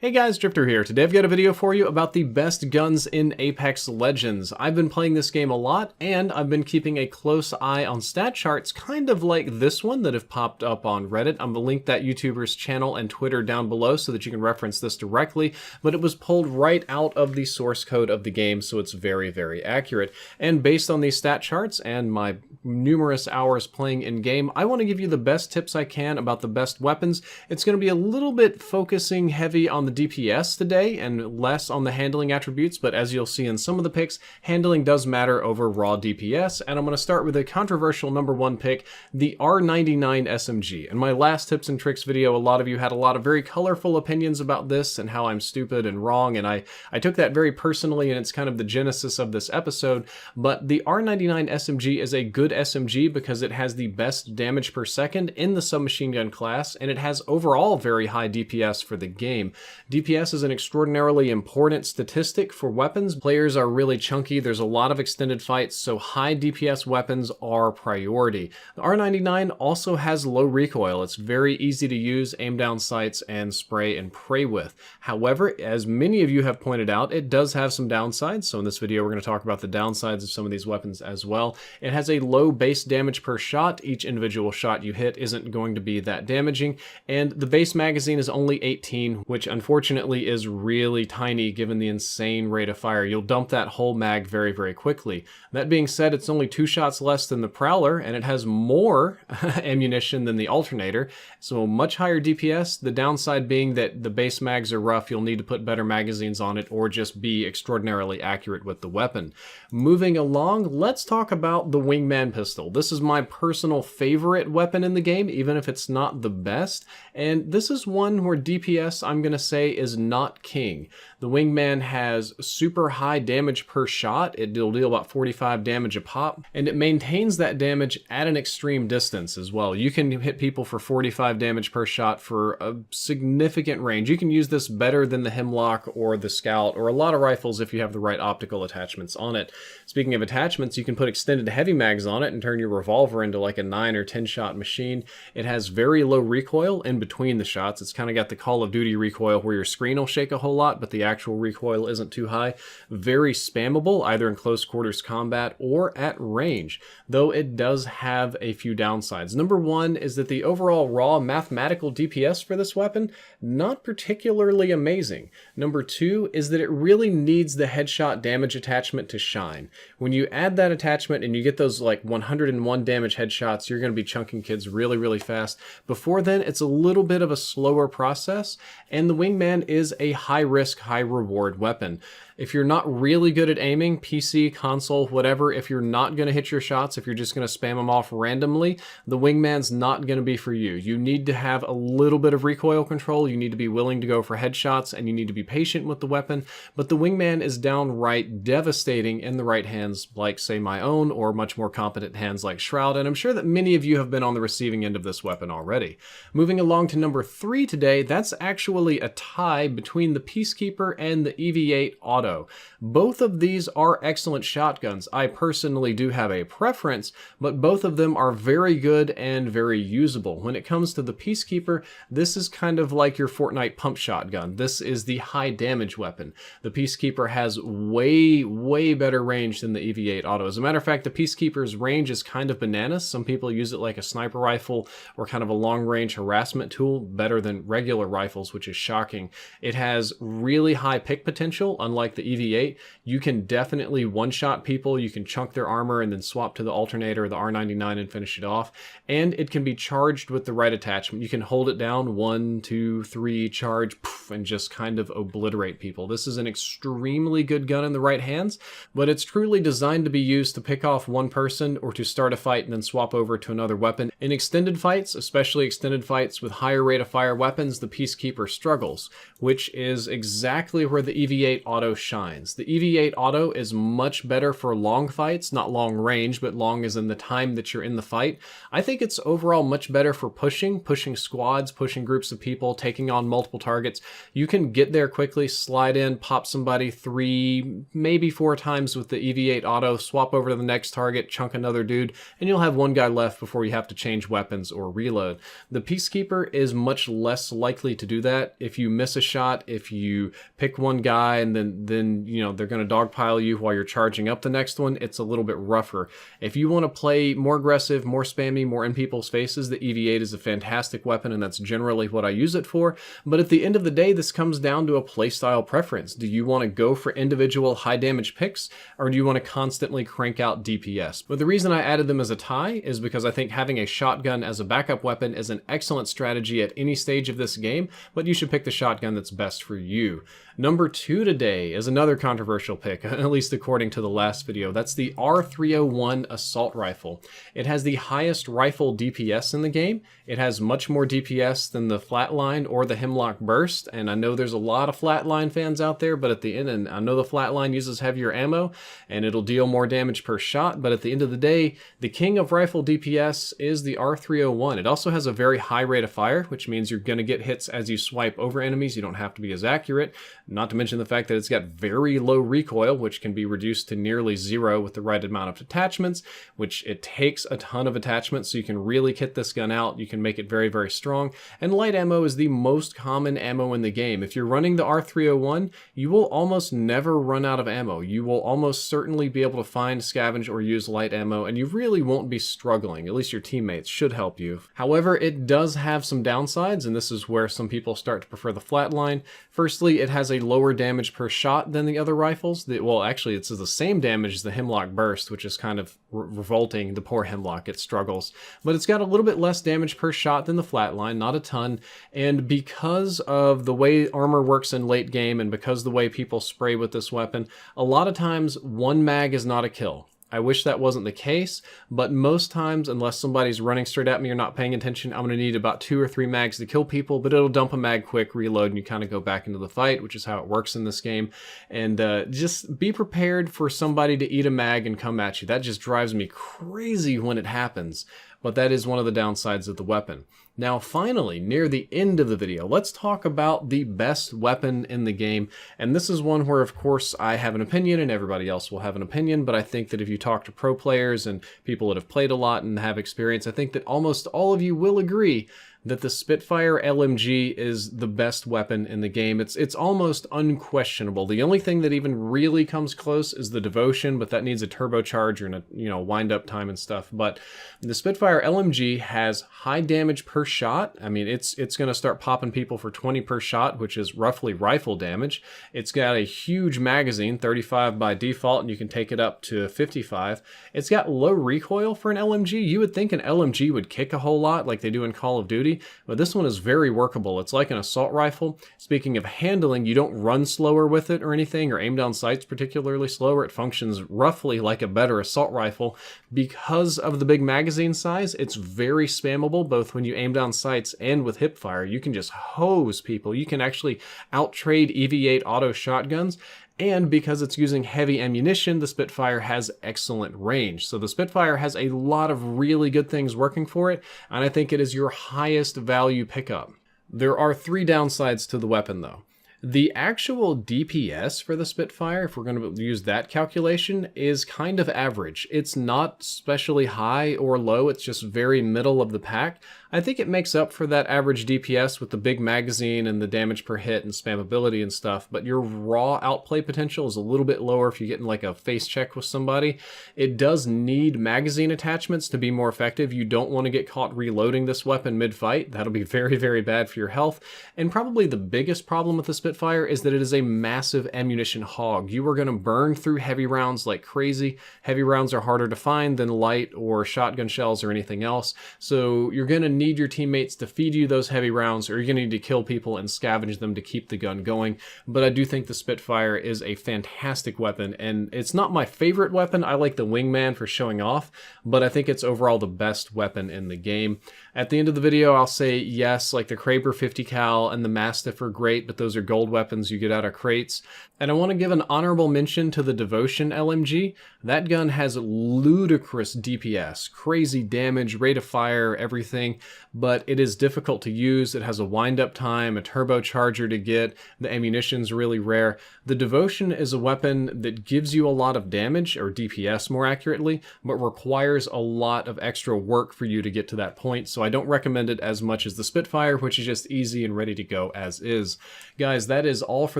Hey guys, Drifter here. Today I've got a video for you about the best guns in Apex Legends. I've been playing this game a lot, and I've been keeping a close eye on stat charts, kind of like this one that have popped up on Reddit. I'm gonna link that YouTuber's channel and Twitter down below so that you can reference this directly, but it was pulled right out of the source code of the game, so it's very, very accurate. And based on these stat charts and my numerous hours playing in-game, I want to give you the best tips I can about the best weapons. It's going to be a little bit focusing heavy on the DPS today and less on the handling attributes, but as you'll see in some of the picks, handling does matter over raw DPS, and I'm going to start with a controversial number one pick, the R99 SMG. In my last tips and tricks video, a lot of you had a lot of very colorful opinions about this and how I'm stupid and wrong, and I took that very personally, and it's kind of the genesis of this episode, but the R99 SMG is a good SMG because it has the best damage per second in the submachine gun class, and it has overall very high DPS for the game. DPS is an extraordinarily important statistic for weapons. Players are really chunky, there's a lot of extended fights, so high DPS weapons are priority. The R99 also has low recoil. It's very easy to use, aim down sights, and spray and pray with. However, as many of you have pointed out, it does have some downsides, so in this video we're going to talk about the downsides of some of these weapons as well. It has a low base damage per shot. Each individual shot you hit isn't going to be that damaging, and the base magazine is only 18, which unfortunately is really tiny given the insane rate of fire. You'll dump that whole mag very, very quickly. That being said, it's only 2 shots less than the Prowler, and it has more ammunition than the Alternator, so much higher DPS. The downside being that the base mags are rough. You'll need to put better magazines on it or just be extraordinarily accurate with the weapon. Moving along, let's talk about the Wingman pistol. This is my personal favorite weapon in the game, even if it's not the best, and this is one where DPS, I'm going to say, is not king. The Wingman has super high damage per shot. It'll deal about 45 damage a pop, and it maintains that damage at an extreme distance as well. You can hit people for 45 damage per shot for a significant range. You can use this better than the Hemlock or the Scout or a lot of rifles if you have the right optical attachments on it. Speaking of attachments, you can put extended heavy mags on it and turn your revolver into like a 9 or 10 shot machine. It has very low recoil in between the shots. It's kind of got the Call of Duty recoil where your screen will shake a whole lot, but the actual recoil isn't too high. Very spammable, either in close quarters combat or at range, though it does have a few downsides. Number one is that the overall raw mathematical DPS for this weapon, not particularly amazing. Number two is that it really needs the headshot damage attachment to shine. When you add that attachment and you get those like 101 damage headshots, you're going to be chunking kids really, really fast. Before then, it's a little bit of a slower process, and the Wingman is a high-risk, high-reward weapon. If you're not really good at aiming, PC, console, whatever, if you're not going to hit your shots, if you're just going to spam them off randomly, the Wingman's not going to be for you. You need to have a little bit of recoil control, you need to be willing to go for headshots, and you need to be patient with the weapon, but the Wingman is downright devastating in the right hands, like, say, my own, or much more competent hands like Shroud, and I'm sure that many of you have been on the receiving end of this weapon already. Moving along to number 3 today, that's actually a tie between the Peacekeeper and the EV8 Auto. Both of these are excellent shotguns. I personally do have a preference, but both of them are very good and very usable. When it comes to the Peacekeeper, this is kind of like your Fortnite pump shotgun. This is the high damage weapon. The Peacekeeper has way, way better range than the EV8 Auto. As a matter of fact, the Peacekeeper's range is kind of bananas. Some people use it like a sniper rifle or kind of a long-range harassment tool, better than regular rifles, which is shocking. It has really high pick potential, unlike the EV8. You can definitely one-shot people, you can chunk their armor and then swap to the Alternator or the R99 and finish it off, and it can be charged with the right attachment. You can hold it down, 1, 2, 3, charge, poof, and just kind of obliterate people. This is an extremely good gun in the right hands, but it's truly designed to be used to pick off one person or to start a fight and then swap over to another weapon. In extended fights, especially extended fights with higher rate of fire weapons, the Peacekeeper struggles, which is exactly where the EV8 Auto shines. The EV8 auto is much better for long fights, not long range, but long as in the time that you're in the fight. I think it's overall much better for pushing squads, pushing groups of people, taking on multiple targets. You can get there quickly, slide in, pop somebody 3, maybe 4 times with the EV8 auto, swap over to the next target, chunk another dude, and you'll have one guy left before you have to change weapons or reload. The Peacekeeper is much less likely to do that. If you miss a shot, if you pick one guy and then you know they're going to dogpile you while you're charging up the next one, it's a little bit rougher. If you want to play more aggressive, more spammy, more in people's faces, the EV8 is a fantastic weapon, and that's generally what I use it for. But at the end of the day, this comes down to a playstyle preference. Do you want to go for individual high damage picks, or do you want to constantly crank out DPS? But the reason I added them as a tie is because I think having a shotgun as a backup weapon is an excellent strategy at any stage of this game, but you should pick the shotgun that's best for you. Number 2 today is another controversial pick, at least according to the last video. That's the R301 Assault Rifle. It has the highest rifle DPS in the game. It has much more DPS than the Flatline or the Hemlock Burst, and I know there's a lot of Flatline fans out there, but at the end, and I know the Flatline uses heavier ammo, and it'll deal more damage per shot, but at the end of the day, the king of rifle DPS is the R301. It also has a very high rate of fire, which means you're going to get hits as you swipe over enemies. You don't have to be as accurate. Not to mention the fact that it's got very low recoil, which can be reduced to nearly 0 with the right amount of attachments, which it takes a ton of attachments, so you can really kit this gun out. You can make it very, very strong. And light ammo is the most common ammo in the game. If you're running the R301, you will almost never run out of ammo. You will almost certainly be able to find, scavenge, or use light ammo, and you really won't be struggling. At least your teammates should help you. However, it does have some downsides, and this is where some people start to prefer the Flatline. Firstly, it has a lower damage per shot than the other rifles. Well, actually, it's the same damage as the Hemlock Burst, which is kind of revolting. The poor Hemlock, it struggles. But it's got a little bit less damage per shot than the Flatline, not a ton. And because of the way armor works in late game, and because the way people spray with this weapon, a lot of times one mag is not a kill. I wish that wasn't the case, but most times, unless somebody's running straight at me or not paying attention, I'm going to need about 2 or 3 mags to kill people, but it'll dump a mag quick, reload, and you kind of go back into the fight, which is how it works in this game. And just be prepared for somebody to eat a mag and come at you. That just drives me crazy when it happens, but that is one of the downsides of the weapon. Now, finally, near the end of the video, let's talk about the best weapon in the game. And this is one where, of course, I have an opinion and everybody else will have an opinion, but I think that if you talk to pro players and people that have played a lot and have experience, I think that almost all of you will agree that the Spitfire LMG is the best weapon in the game. It's almost unquestionable. The only thing that even really comes close is the Devotion, but that needs a turbocharger and a wind up time and stuff. But the Spitfire LMG has high damage per shot. I mean, it's going to start popping people for 20 per shot, which is roughly rifle damage. It's got a huge magazine, 35 by default, and you can take it up to 55. It's got low recoil for an LMG. You would think an LMG would kick a whole lot like they do in Call of Duty, but this one is very workable. It's like an assault rifle. Speaking of handling, you don't run slower with it or anything, or aim down sights particularly slower. It functions roughly like a better assault rifle. Because of the big magazine size, it's very spammable, both when you aim down sights and with hip fire. You can just hose people. You can actually outtrade EV8 auto shotguns. And because it's using heavy ammunition, the Spitfire has excellent range. So the Spitfire has a lot of really good things working for it, and I think it is your highest value pickup. There are 3 downsides to the weapon though. The actual DPS for the Spitfire, if we're going to use that calculation, is kind of average. It's not especially high or low, it's just very middle of the pack. I think it makes up for that average DPS with the big magazine and the damage per hit and spammability and stuff, but your raw outplay potential is a little bit lower if you're getting like a face check with somebody. It does need magazine attachments to be more effective. You don't want to get caught reloading this weapon mid-fight. That'll be very, very bad for your health. And probably the biggest problem with the Spitfire is that it is a massive ammunition hog. You are going to burn through heavy rounds like crazy. Heavy rounds are harder to find than light or shotgun shells or anything else, so you're going to need your teammates to feed you those heavy rounds, or you're going to need to kill people and scavenge them to keep the gun going. But I do think the Spitfire is a fantastic weapon, and it's not my favorite weapon. I like the Wingman for showing off, but I think it's overall the best weapon in the game. At the end of the video, I'll say yes, like the Kraber 50 cal and the Mastiff are great, but those are gold weapons you get out of crates. And I want to give an honorable mention to the Devotion LMG. That gun has ludicrous DPS, crazy damage, rate of fire, everything, but it is difficult to use. It has a wind-up time, a turbocharger to get, the ammunition's really rare. The Devotion is a weapon that gives you a lot of damage, or DPS more accurately, but requires a lot of extra work for you to get to that point, so I don't recommend it as much as the Spitfire, which is just easy and ready to go as is. Guys, that is all for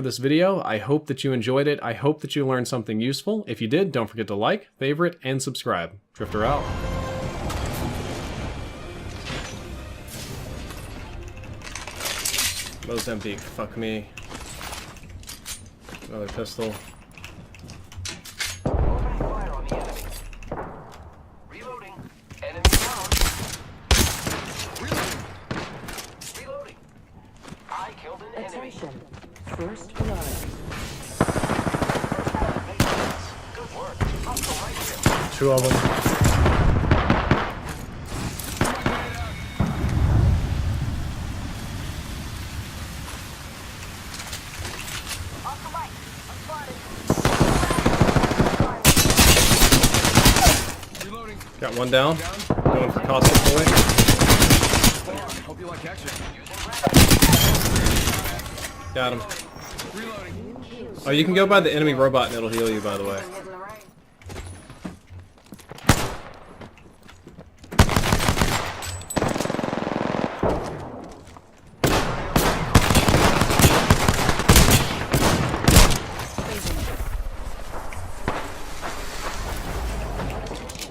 this video. I hope that you enjoyed it. I hope that you learned something useful. If you did, don't forget to like, favorite, and subscribe. Drifter out. Mozambique, fuck me. Another pistol. Fire on the enemy. Reloading. Enemy down. Reloading. Reloading. I killed an enemy. Attention. First blood. Good work. Hostile right here. 2 of them. Off the right. I'm spotted. Reloading. Got one down. Going for Caustic Boy. Hope you like action. Got him. Reloading. Oh, you can go by the enemy robot and it'll heal you, by the way.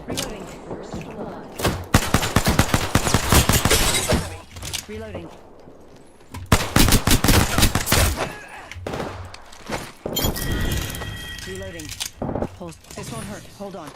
Reloading. First blood. Reloading. Reloading. Hold. This won't hurt. Hold on.